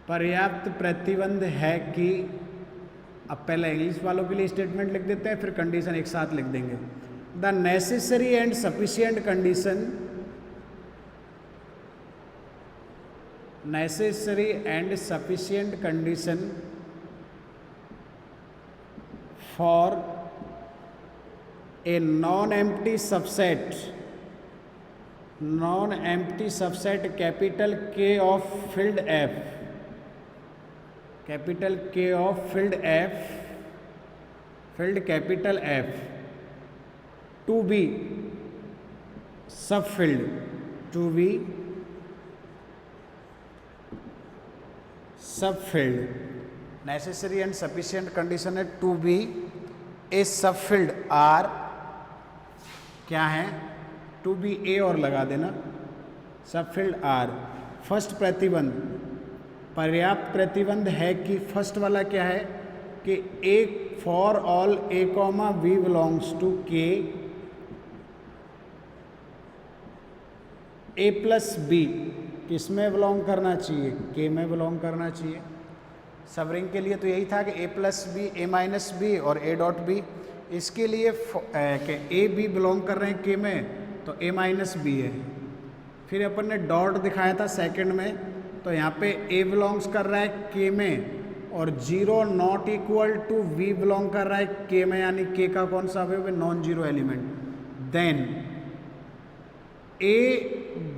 पर्याप्त प्रतिबंध है कि, अब पहले इंग्लिश वालों के लिए स्टेटमेंट लिख देते हैं, फिर कंडीशन एक साथ लिख देंगे। The necessary and sufficient condition for a non-empty subset capital K of field F, field capital F to be subfield, necessary and sufficient condition है to be A subfield are, क्या है? टू बी ए और लगा देना, subfield are. First प्रतिबंध, पर्याप्त प्रतिबंध है कि फर्स्ट वाला क्या है कि a for all a comma b belongs to K, a plus B किस में बिलोंग करना चाहिए? के में बिलोंग करना चाहिए। सबरिंग के लिए तो यही था कि a plus B, A minus B और ए डॉट बी। इसके लिए कि ए बी बिलोंग कर रहे हैं के में, तो ए माइनस बी है। फिर अपन ने डॉट दिखाया था सेकंड में, तो यहाँ पे ए बिलोंग्स कर रहा है के में, और zero not equal to v belong कर रहा है के में, यानी के का कौन सा अवयव है? Nonzero element. Then a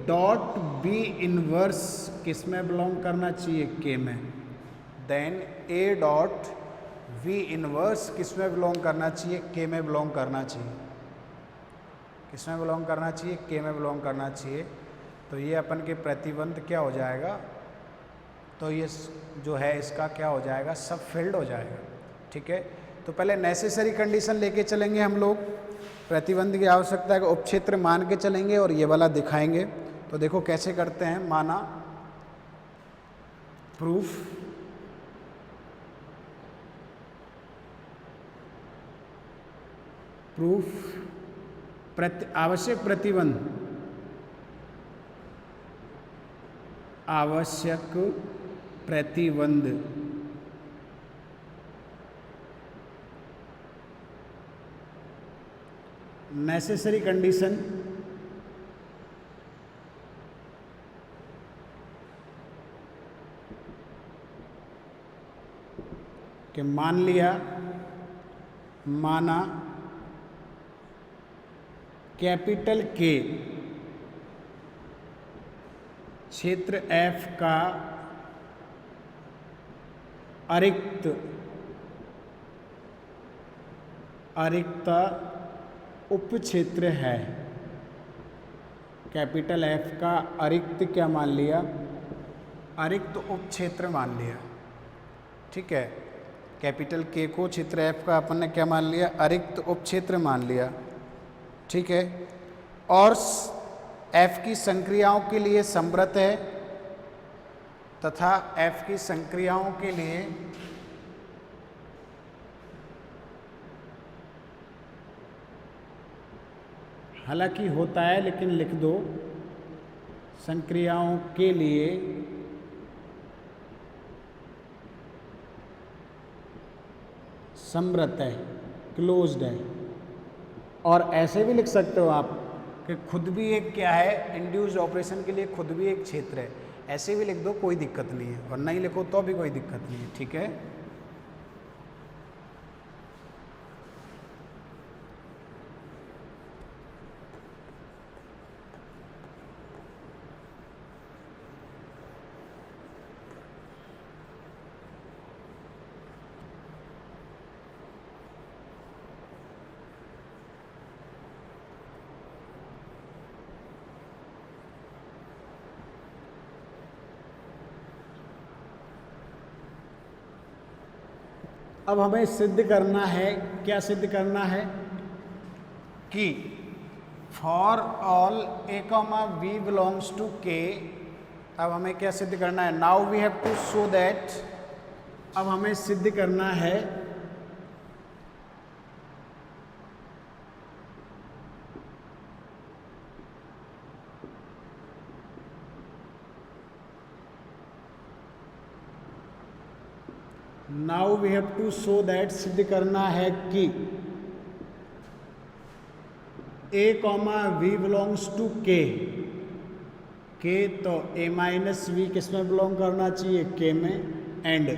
dot b inverse किस में बिलोंग करना चाहिए? के में। Then a dot v inverse किस में बिलोंग करना चाहिए? के में बिलोंग करना चाहिए। किस में बिलोंग करना चाहिए? के में बिलोंग करना चाहिए। तो ये अपन के प्रतिबंध क्या हो जाएगा? तो ये जो है इसका क्या हो जाएगा? सब फील्ड हो जाएगा। ठीक है, तो पहले नेसेसरी कंडीशन लेके चलेंगे हम लोग, प्रतिबंध की आवश्यकता का उपक्षेत्र मान के चलेंगे और ये वाला दिखाएंगे। तो देखो कैसे करते हैं। माना प्रूफ आवश्यक प्रतिबंध नेसेसरी कंडीशन कि माना कैपिटल के क्षेत्र F का अरिक्त उपक्षेत्र है। कैपिटल F का अरिक्त क्या मान लिया? अरिक्त उपक्षेत्र मान लिया। ठीक है, कैपिटल K को क्षेत्र F का अपन ने क्या मान लिया? अरिक्त उपक्षेत्र मान लिया। ठीक है, और F की संक्रियाओं के लिए संवृत है तथा F की संक्रियाओं के लिए हालांकि होता है लेकिन लिख दो, संक्रियाओं के लिए संवृत है, क्लोज्ड है। और ऐसे भी लिख सकते हो आप कि खुद भी एक क्या है, इंड्यूस्ड ऑपरेशन के लिए खुद भी एक क्षेत्र है। ऐसे भी लिख दो, कोई दिक्कत नहीं है, और नहीं लिखो तो भी कोई दिक्कत नहीं है। ठीक है, अब हमें सिद्ध करना है, क्या सिद्ध करना है कि for all a, v belongs to k। अब हमें क्या सिद्ध करना है? Now we have to show that, अब हमें सिद्ध करना है now we have to show that, सिद्ध करना है कि a, v belongs to k। तो a माइनस v किस में बिलोंग करना चाहिए? k में। एंड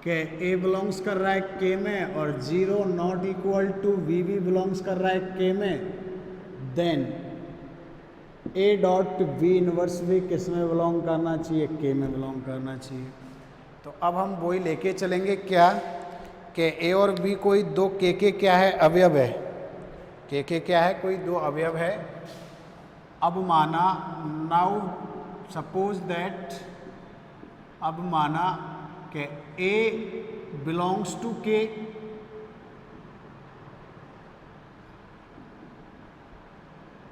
के a बिलोंग्स कर रहा है k में और 0 नॉट इक्वल टू v भी बिलोंग्स कर रहा है k में, then a dot v inverse भी किस में बिलोंग करना चाहिए? k में बिलोंग करना चाहिए। तो अब हम वही लेके चलेंगे क्या कि a और b कोई दो के क्या है? अवयव है। के क्या है? कोई दो अवयव है। अब माना, नाउ सपोज दैट, अब माना कि a belongs to k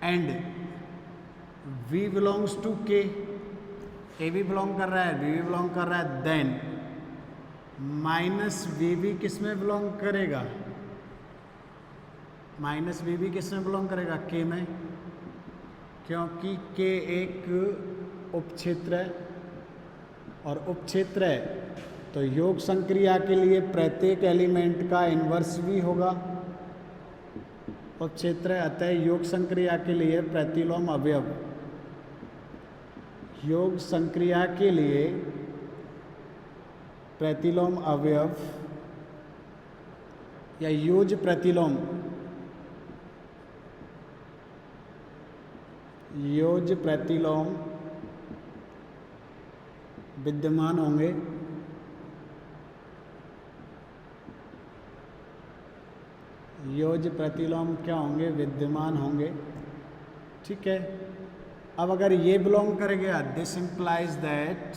and v belongs to k। A भी बिलोंग कर रहा है, बी भी बिलोंग कर रहा है, देन माइनस वी भी किस में बिलोंग करेगा? माइनस वी भी किस में बिलोंग करेगा? के में, क्योंकि के एक उपक्षेत्र है और उपक्षेत्र है तो योग संक्रिया के लिए प्रत्येक एलिमेंट का इन्वर्स भी होगा। उपक्षेत्र है, अतः योग संक्रिया के लिए प्रतिलोम अवयव, योग संक्रिया के लिए प्रतिलोम अवयव या योज प्रतिलोम, योज प्रतिलोम विद्यमान होंगे। योज प्रतिलोम क्या होंगे? विद्यमान होंगे। ठीक है, अब अगर ये बिलोंग कर गया, this implies that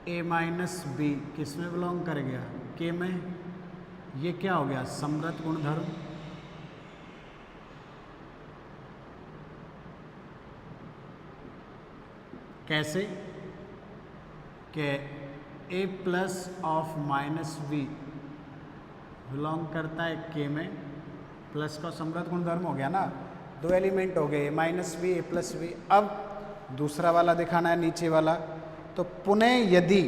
a minus b किस में बिलोंग कर गया? के में, ये क्या हो गया समृद्ध गुणधर्म। कैसे कि a plus of minus b belong करता है के में, प्लस का समृद्ध गुणधर्म हो गया ना, दो एलिमेंट हो गए minus v a plus v. अब दूसरा वाला दिखाना है नीचे वाला, तो पुनः यदि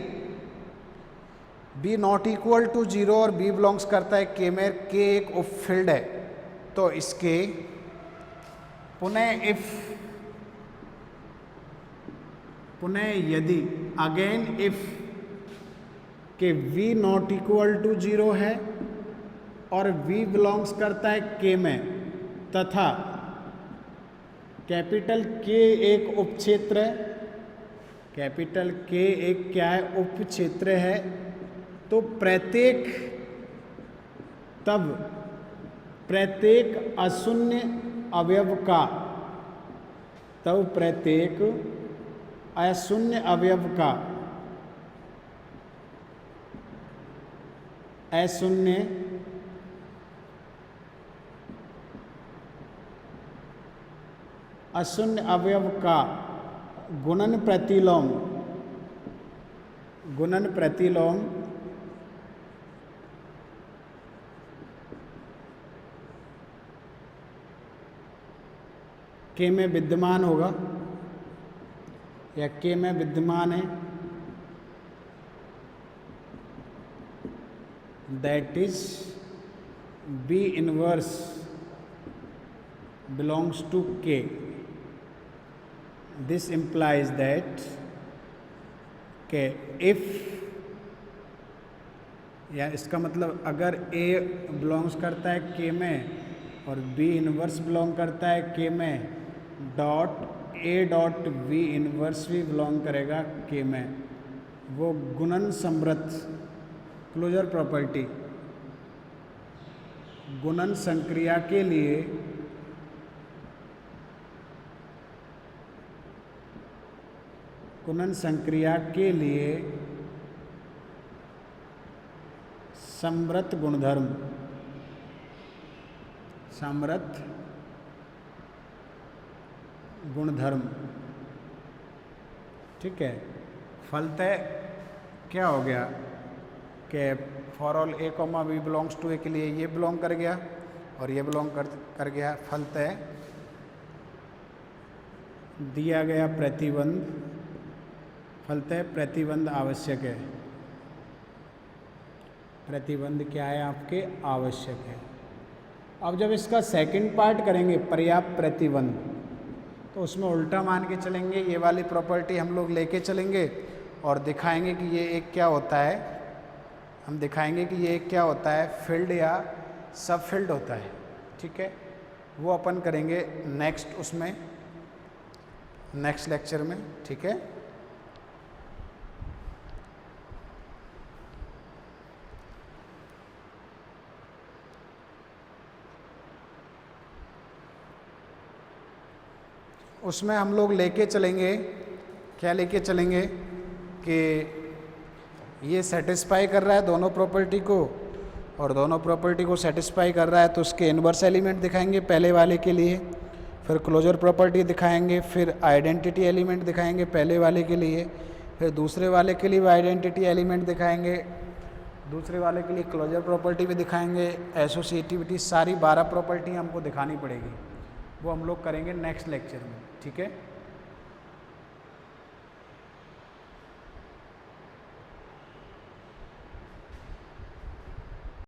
b not equal to zero और बी बिलोंग्स करता है के में, के एक उपफील्ड है, तो इसके पुनः यदि again if K v not equal to zero है और v बिलोंग्स करता है k में, तथा कैपिटल K एक उपक्षेत्र है, कैपिटल K एक क्या है उपक्षेत्र है, तो प्रत्येक अशून्य अवयव का, तब प्रत्येक अशून्य अवयव का अशून्य अवयव का गुणन प्रतिलोम के में विद्यमान होगा या के में विद्यमान है, that is b inverse belongs to K. This implies that K if, या इसका मतलब अगर ए बिलोंग्स करता है के में और बी इनवर्स बिलोंग करता है के में, dot a dot v inverse भी बिलोंग करेगा के में, वो गुणन समृद्ध क्लोजर प्रॉपर्टी गुणन संक्रिया के लिए समृद्ध गुणधर्म, ठीक है। फलतः क्या हो गया कि for all a comma b belongs to A के लिए ये बिलोंग कर गया और ये बिलोंग कर गया। फलतः दिया गया प्रतिबंध आवश्यक है। प्रतिबंध क्या है आपके आवश्यक है। अब जब इसका सेकंड पार्ट करेंगे पर्याप्त प्रतिबंध, तो उसमें उल्टा मान के चलेंगे, ये वाली प्रॉपर्टी हम लोग लेके चलेंगे और दिखाएंगे कि ये एक क्या होता है, हम दिखाएंगे कि ये एक क्या होता है फील्ड या सब फील्ड होता है, ठीक है। वो अपन करेंगे नेक्स्ट लेक्चर में, ठीक है। उसमें हम लोग लेके चलेंगे, क्या लेके चलेंगे कि ये सेटिस्फाई कर रहा है दोनों प्रॉपर्टी को और दोनों प्रॉपर्टी को सेटिस्फाई कर रहा है, तो उसके इन्वर्स एलिमेंट दिखाएंगे पहले वाले के लिए, फिर क्लोजर प्रॉपर्टी दिखाएंगे, फिर आइडेंटिटी एलिमेंट दिखाएंगे पहले वाले के लिए, फिर दूसरे वाले के लिए भी आइडेंटिटी एलिमेंट दिखाएंगे, दूसरे वाले के लिए क्लोजर प्रॉपर्टी भी दिखाएंगे, एसोसिएटिविटी, सारी 12 प्रॉपर्टी हमको दिखानी पड़ेगी। वो हम लोग करेंगे नेक्स्ट लेक्चर में, ठीक है।